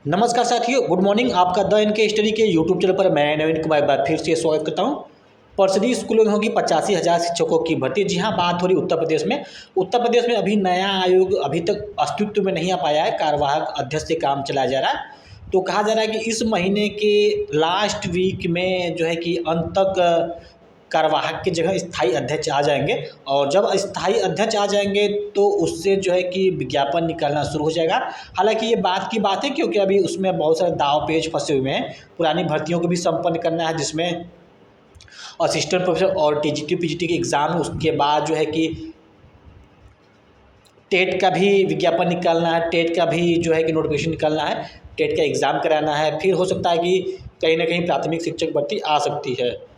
नमस्कार साथियों, good morning. आपका द इनके स्टडी के यूट्यूब चैनल पर मैं नवीन कुमार एक बार फिर से स्वागत करता हूं। पर्सदी स्कूलों में होगी 85,000 शिक्षकों की भर्ती। जी हाँ, बात हो रही उत्तर प्रदेश में। उत्तर प्रदेश में अभी नया आयोग अभी तक अस्तित्व में नहीं आ पाया है, कार्यवाहक अध्यक्ष से काम चलाया जा रहा है। तो कहा जा रहा है कि इस महीने के लास्ट वीक में जो है कि अंत तक कार्यवाहक की जगह स्थायी अध्यक्ष आ जाएंगे। और जब स्थायी अध्यक्ष आ जाएंगे तो उससे जो है कि विज्ञापन निकलना शुरू हो जाएगा। हालांकि ये बात की बात है, क्योंकि अभी उसमें बहुत सारे दाव पेच फंसे हुए हैं। पुरानी भर्तियों को भी संपन्न करना है, जिसमें असिस्टेंट प्रोफेसर और टीजीटी पीजीटी के एग्ज़ाम, उसके बाद जो है कि टेट का भी विज्ञापन निकालना है, टेट का भी जो है कि नोटिफिकेशन निकालना है, टेट का एग्ज़ाम कराना है। फिर हो सकता है कि कहीं ना कहीं प्राथमिक शिक्षक भर्ती आ सकती है।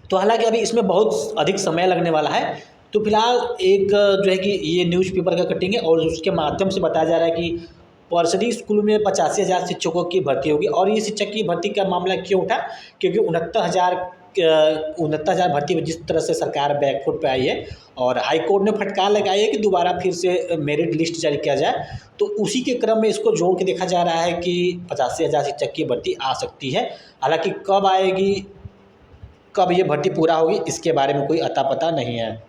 तो हालांकि अभी इसमें बहुत अधिक समय लगने वाला है। तो फिलहाल एक जो है कि ये न्यूज़पेपर का कटिंग है और उसके माध्यम से बताया जा रहा है कि पर्सदी स्कूल में 85,000 शिक्षकों की भर्ती होगी। और ये शिक्षक की भर्ती का मामला क्यों उठा? क्योंकि 69,000 भर्ती में जिस तरह से सरकार बैकफुट पे आई है और हाई कोर्ट ने फटकार लगाई है कि दोबारा फिर से मेरिट लिस्ट जारी किया जाए, तो उसी के क्रम में इसको जोड़ के देखा जा रहा है कि 85,000 शिक्षक की भर्ती आ सकती है। हालांकि कब आएगी, कब ये भर्ती पूरा होगी, इसके बारे में कोई अता पता नहीं है।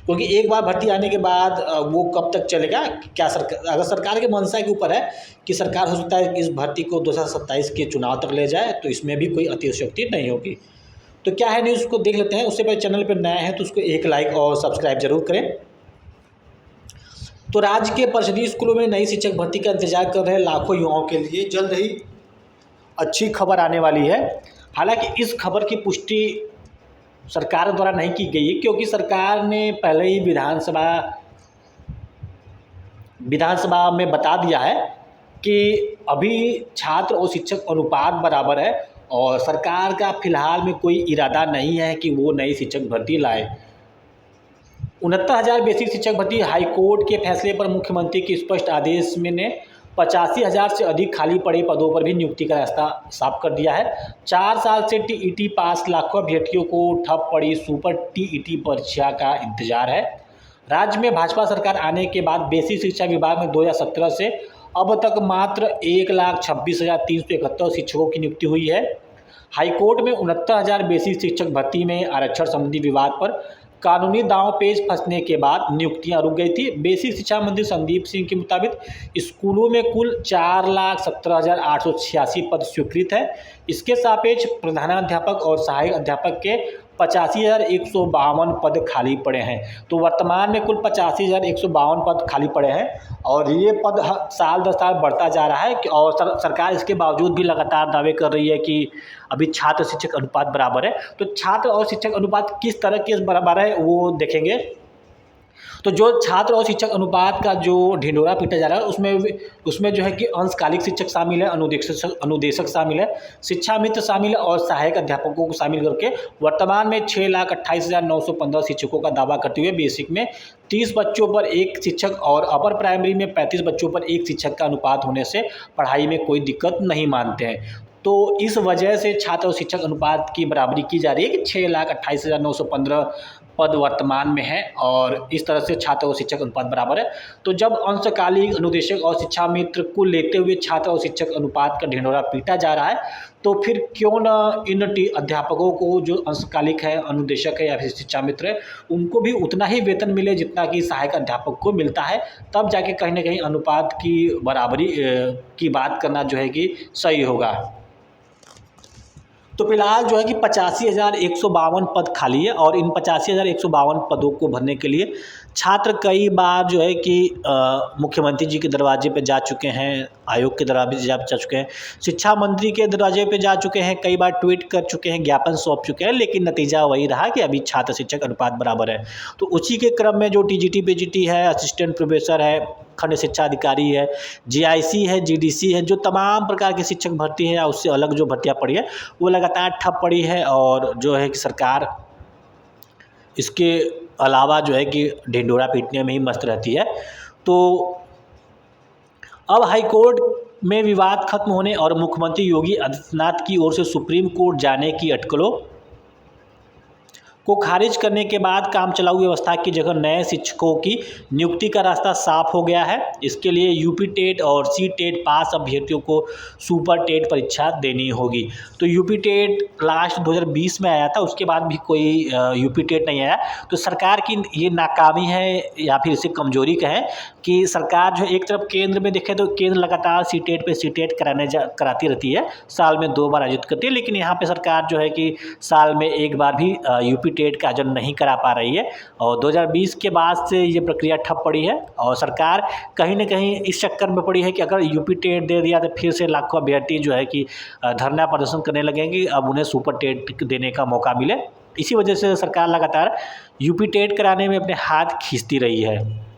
क्योंकि एक बार भर्ती आने के बाद वो कब तक चलेगा, क्या सरकार, अगर सरकार के मंशा के ऊपर है कि सरकार हो सकता है कि इस भर्ती को 2027 के चुनाव तक ले जाए, तो इसमें भी कोई अतिशयोक्ति नहीं होगी। तो क्या है न्यूज़ को देख लेते हैं। उससे पहले चैनल पर नया है तो उसको एक लाइक और सब्सक्राइब जरूर करें। तो राज्य के परिषदीय स्कूलों में नई शिक्षक भर्ती का इंतजार कर रहे लाखों युवाओं के लिए जल्द ही अच्छी खबर आने वाली है। हालांकि इस खबर की पुष्टि सरकार द्वारा नहीं की गई है, क्योंकि सरकार ने पहले ही विधानसभा में बता दिया है कि अभी छात्र और शिक्षक अनुपात बराबर है और सरकार का फिलहाल में कोई इरादा नहीं है कि वो नई शिक्षक भर्ती लाए। 69,000 बेसिक शिक्षक भर्ती हाईकोर्ट के फैसले पर मुख्यमंत्री के स्पष्ट आदेश में ने 85,000 से अधिक खाली पड़े पदों पर भी नियुक्ति का रास्ता साफ कर दिया है। 4 साल से टीईटी पास लाखों अभ्यर्थियों को ठप पड़ी सुपर टीईटी परीक्षा का इंतजार है। राज्य में भाजपा सरकार आने के बाद बेसिक शिक्षा विभाग में 2017 से अब तक मात्र 1,26,371 शिक्षकों की नियुक्ति हुई है। हाईकोर्ट में 69,000 बेसिक शिक्षक भर्ती में आरक्षण संबंधी विवाद पर कानूनी दांव पेच फंसने के बाद नियुक्तियां रुक गई थी। बेसिक शिक्षा मंत्री संदीप सिंह के मुताबिक स्कूलों में कुल 4,17,886 पद स्वीकृत है। इसके सापेक्ष प्रधानाध्यापक और सहायक अध्यापक के 85,152 पद खाली पड़े हैं। तो वर्तमान में कुल 85,152 पद खाली पड़े हैं और ये पद साल दर साल बढ़ता जा रहा है। और सरकार इसके बावजूद भी लगातार दावे कर रही है कि अभी छात्र शिक्षक अनुपात बराबर है। तो छात्र और शिक्षक अनुपात किस तरह के बराबर है वो देखेंगे। तो जो छात्र और शिक्षक अनुपात का जो ढिंढोरा पीटा जा रहा है उसमें जो है कि अंशकालिक शिक्षक शामिल है, अनुदेशक शामिल है, शिक्षा मित्र शामिल है और सहायक अध्यापकों को शामिल करके वर्तमान में 6,28,915 शिक्षकों का दावा करते हुए बेसिक में 30 बच्चों पर एक शिक्षक और अपर प्राइमरी में 35 बच्चों पर एक शिक्षक का अनुपात होने से पढ़ाई में कोई दिक्कत नहीं मानते हैं। तो इस वजह से छात्र और शिक्षक अनुपात की बराबरी की जा रही है कि 6,28,915 पद वर्तमान में है और इस तरह से छात्र और शिक्षक अनुपात बराबर है। तो जब अंशकालिक, अनुदेशक और शिक्षा मित्र को लेते हुए छात्र और शिक्षक अनुपात का ढिंढोरा पीटा जा रहा है, तो फिर क्यों न इन अध्यापकों को जो अंशकालिक है, अनुदेशक है या फिर शिक्षा मित्र है, उनको भी उतना ही वेतन मिले जितना कि सहायक अध्यापक को मिलता है। तब जाके कहीं ना कहीं अनुपात की बराबरी की बात करना जो है कि सही होगा। तो फिलहाल जो है कि 85,152 पद खाली है और इन 85,152 पदों को भरने के लिए छात्र कई बार जो है कि मुख्यमंत्री जी के दरवाजे पे जा चुके हैं, आयोग के दरवाजे पे जा चुके हैं, शिक्षा मंत्री के दरवाजे पे जा चुके हैं, कई बार ट्वीट कर चुके हैं, ज्ञापन सौंप चुके हैं, लेकिन नतीजा वही रहा कि अभी छात्र शिक्षक अनुपात बराबर है। तो उसी के क्रम में जो टीजीटी पीजीटी है, असिस्टेंट प्रोफेसर है, खंड शिक्षा अधिकारी है, जीआईसी है, जीडीसी है, जो तमाम प्रकार की शिक्षक भर्ती है या उससे अलग जो भर्तियाँ पड़ी है वो लगातार ठप पड़ी है। और जो है कि सरकार इसके अलावा जो है कि ढिंढोरा पीटने में ही मस्त रहती है। तो अब हाईकोर्ट में विवाद खत्म होने और मुख्यमंत्री योगी आदित्यनाथ की ओर से सुप्रीम कोर्ट जाने की अटकलों को खारिज करने के बाद काम चलाऊ व्यवस्था की जगह नए शिक्षकों की नियुक्ति का रास्ता साफ हो गया है। इसके लिए यूपी टेट और सी टेट पास अभ्यर्थियों को सुपर टेट परीक्षा देनी होगी। तो यूपी टेट लास्ट 2020 में आया था, उसके बाद भी कोई यूपी टेट नहीं आया। तो सरकार की ये नाकामी है या फिर इसे कमजोरी कहें कि सरकार जो एक तरफ केंद्र में देखें तो केंद्र लगातार सी टेट पे सी टेट कराती रहती है, साल में 2 बार आयोजित करती है, लेकिन यहाँ पे सरकार जो है कि साल में 1 बार भी यूपी टेट का आयोजन नहीं करा पा रही है। और 2020 के बाद से ये प्रक्रिया ठप पड़ी है और सरकार कहीं ना कहीं इस चक्कर में पड़ी है कि अगर यूपी टेट दे दिया तो फिर से लाखों अभ्यर्थी जो है कि धरना प्रदर्शन करने लगेंगे, अब उन्हें सुपर टेट देने का मौका मिले। इसी वजह से सरकार लगातार यूपी टेट कराने में अपने हाथ खींचती रही है।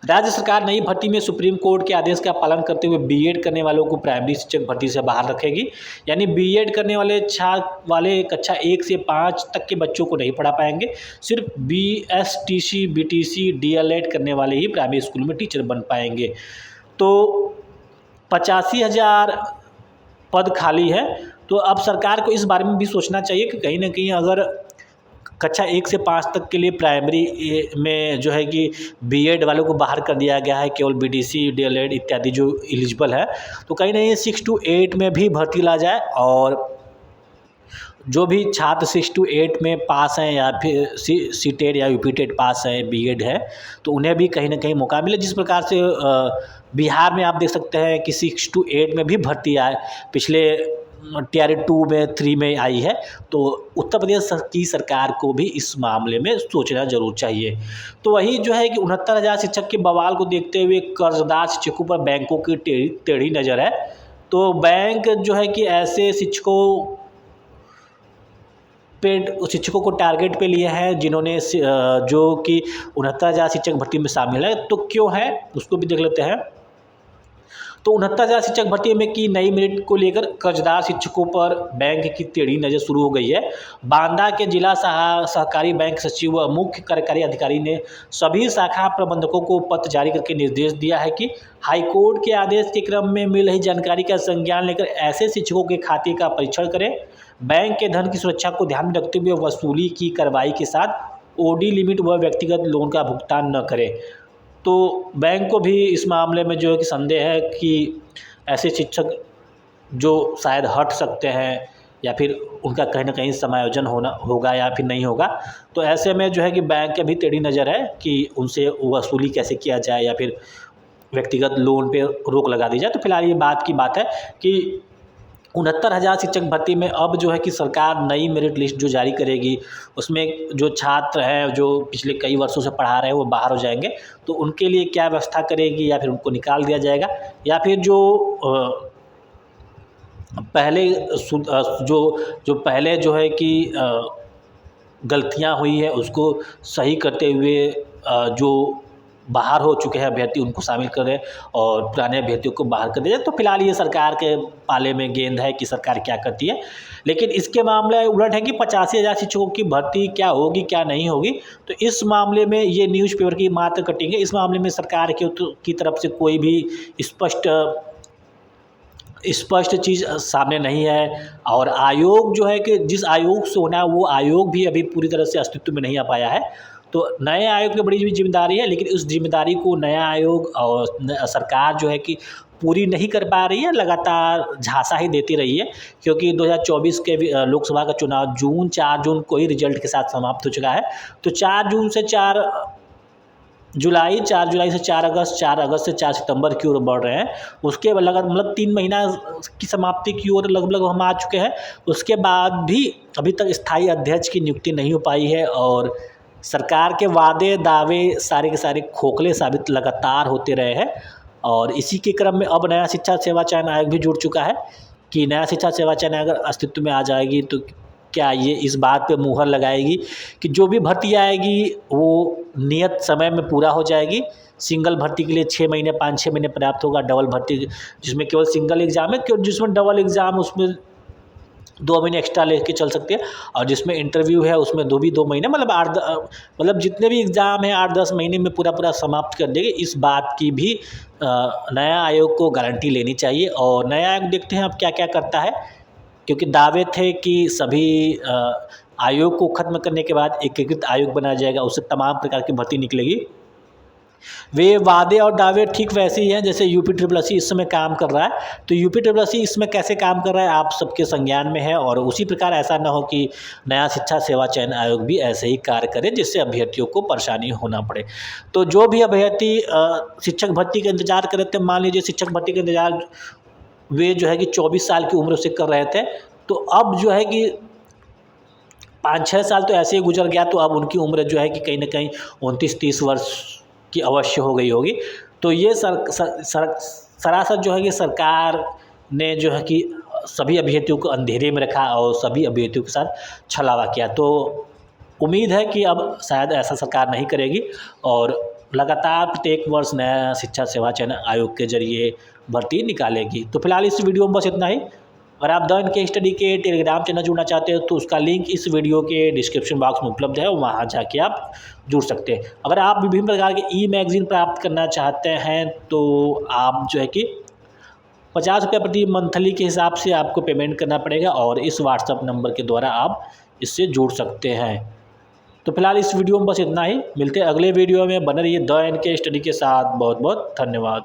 राज्य सरकार नई भर्ती में सुप्रीम कोर्ट के आदेश का पालन करते हुए बीएड करने वालों को प्राइमरी शिक्षक भर्ती से बाहर रखेगी। यानी बीएड करने वाले कक्षा 1 से 5 तक के बच्चों को नहीं पढ़ा पाएंगे। सिर्फ बीएसटीसी, बीटीसी, डीएलएड करने वाले ही प्राइमरी स्कूल में टीचर बन पाएंगे। तो 85,000 पद खाली है। तो अब सरकार को इस बारे में भी सोचना चाहिए कि कहीं ना कहीं अगर कक्षा 1 से 5 तक के लिए प्राइमरी में जो है कि बीएड वालों को बाहर कर दिया गया है, केवल बीटीसी, डीएलएड इत्यादि जो एलिजिबल है, तो कहीं ना कहीं 6 to 8 में भी भर्ती ला जाए और जो भी छात्र 6 to 8 में पास हैं या फिर सी टेट या यूपी टेट पास है, बीएड है, तो उन्हें भी कहीं ना कहीं मौका मिले। जिस प्रकार से बिहार में आप देख सकते हैं कि 6 to 8 में भी भर्ती आए, पिछले Tier 2 में 3 में आई है। तो उत्तर प्रदेश की सरकार को भी इस मामले में सोचना जरूर चाहिए। तो वही जो है कि 69,000 शिक्षक के बवाल को देखते हुए कर्जदार शिक्षकों पर बैंकों की टेढ़ी नज़र है। तो बैंक जो है कि ऐसे शिक्षकों को टारगेट पे लिए हैं जिन्होंने जो कि 69,000 शिक्षक भर्ती में शामिल है। तो क्यों है उसको भी देख लेते हैं। तो 69,000 शिक्षक भर्ती में की नई मेरिट को लेकर कर्जदार शिक्षकों पर बैंक की टेढ़ी नज़र शुरू हो गई है। बांदा के जिला सहकारी बैंक सचिव व मुख्य कार्यकारी अधिकारी ने सभी शाखा प्रबंधकों को पत्र जारी करके निर्देश दिया है कि हाईकोर्ट के आदेश के क्रम में मिल रही जानकारी का संज्ञान लेकर ऐसे शिक्षकों के खाते का परीक्षण करें। बैंक के धन की सुरक्षा को ध्यान में रखते हुए वसूली की कार्रवाई के साथ ओडी लिमिट व व्यक्तिगत लोन का भुगतान न करें। तो बैंक को भी इस मामले में जो है कि संदेह है कि ऐसे शिक्षक जो शायद हट सकते हैं या फिर उनका कहीं ना कहीं समायोजन होगा या फिर नहीं होगा। तो ऐसे में जो है कि बैंक के भी टेढ़ी नज़र है कि उनसे वसूली कैसे किया जाए या फिर व्यक्तिगत लोन पे रोक लगा दी जाए। तो फिलहाल ये बात की बात है कि 69,000 शिक्षक भर्ती में अब जो है कि सरकार नई मेरिट लिस्ट जो जारी करेगी, उसमें जो छात्र हैं जो पिछले कई वर्षों से पढ़ा रहे हैं वो बाहर हो जाएंगे, तो उनके लिए क्या व्यवस्था करेगी या फिर उनको निकाल दिया जाएगा या फिर पहले जो है कि गलतियां हुई है उसको सही करते हुए जो बाहर हो चुके हैं अभ्यर्थी उनको शामिल करें और पुराने अभ्यर्थियों को बाहर कर दिया जाए। तो फिलहाल ये सरकार के पाले में गेंद है कि सरकार क्या करती है। लेकिन इसके मामले उलट है कि 85,000 शिक्षकों की भर्ती क्या होगी क्या नहीं होगी। तो इस मामले में ये न्यूज़पेपर की मात्र कटिंग है। इस मामले में सरकार की तरफ से कोई भी स्पष्ट चीज़ सामने नहीं है। और आयोग जो है कि जिस आयोग से होना है वो आयोग भी अभी पूरी तरह से अस्तित्व में नहीं आ पाया है। तो नए आयोग की बड़ी जिम्मेदारी है, लेकिन उस जिम्मेदारी को नया आयोग और सरकार जो है कि पूरी नहीं कर पा रही है, लगातार झांसा ही देती रही है। क्योंकि 2024 के लोकसभा का चुनाव 4 जून को ही रिजल्ट के साथ समाप्त हो चुका है। तो 4 जून से 4 जुलाई, 4 जुलाई से 4 अगस्त, 4 अगस्त से 4 सितंबर की ओर बढ़ रहे हैं। उसके मतलब 3 महीना की समाप्ति की ओर लगभग हम आ चुके हैं। उसके बाद भी अभी तक स्थायी अध्यक्ष की नियुक्ति नहीं हो पाई है और सरकार के वादे दावे सारे के सारे खोखले साबित लगातार होते रहे हैं। और इसी के क्रम में अब नया शिक्षा सेवा चयन आयोग भी जुड़ चुका है कि नया शिक्षा सेवा चयन अगर अस्तित्व में आ जाएगी तो क्या ये इस बात पे मुहर लगाएगी कि जो भी भर्ती आएगी वो नियत समय में पूरा हो जाएगी। सिंगल भर्ती के लिए 6 महीने 5-6 महीने पर्याप्त होगा। डबल भर्ती जिसमें केवल सिंगल एग्ज़ाम है, जिसमें डबल एग्ज़ाम उसमें 2 महीने एक्स्ट्रा लेके चल सकते हैं। और जिसमें इंटरव्यू है उसमें 2 महीने, मतलब जितने भी एग्ज़ाम हैं 8-10 महीने में पूरा समाप्त कर देंगे। इस बात की भी नया आयोग को गारंटी लेनी चाहिए। और नया आयोग देखते हैं अब क्या क्या करता है, क्योंकि दावे थे कि सभी आयोग को खत्म करने के बाद एकीकृत आयोग बनाया जाएगा, उससे तमाम प्रकार की भर्ती निकलेगी। वे वादे और दावे ठीक वैसे ही हैं जैसे UPSSC इस समय काम कर रहा है। तो UPSSC इसमें कैसे काम कर रहा है आप सबके संज्ञान में है, और उसी प्रकार ऐसा ना हो कि नया शिक्षा सेवा चयन आयोग भी ऐसे ही कार्य करे जिससे अभ्यर्थियों को परेशानी होना पड़े। तो जो भी अभ्यर्थी शिक्षक भर्ती का इंतजार कर रहे थे, मान लीजिए शिक्षक भर्ती का इंतजार वे जो है कि 24 साल की उम्र से कर रहे थे, तो अब जो है कि 5-6 साल तो ऐसे ही गुजर गया, तो अब उनकी उम्र जो है कि कहीं ना कहीं 29-30 वर्ष की अवश्य हो गई होगी। तो ये सरासर जो है कि सरकार ने जो है कि सभी अभ्यर्थियों को अंधेरे में रखा और सभी अभ्यर्थियों के साथ छलावा किया। तो उम्मीद है कि अब शायद ऐसा सरकार नहीं करेगी और लगातार प्रत्येक वर्ष नया शिक्षा सेवा चयन आयोग के जरिए भर्ती निकालेगी। तो फिलहाल इस वीडियो में बस इतना ही। अगर आप द इनके स्टडी के टेलीग्राम चैनल जुड़ना चाहते हो तो उसका लिंक इस वीडियो के डिस्क्रिप्शन बॉक्स में उपलब्ध है, वहाँ जाके आप जुड़ सकते हैं। अगर आप विभिन्न प्रकार के ई-मैगज़ीन प्राप्त करना चाहते हैं तो आप जो है कि 50 रुपये प्रति मंथली के हिसाब से आपको पेमेंट करना पड़ेगा, और इस व्हाट्सअप नंबर के द्वारा आप इससे जुड़ सकते हैं। तो फिलहाल इस वीडियो में बस इतना ही। मिलते हैं अगले वीडियो में। बने रहिए द इनके स्टडी के साथ। बहुत बहुत धन्यवाद।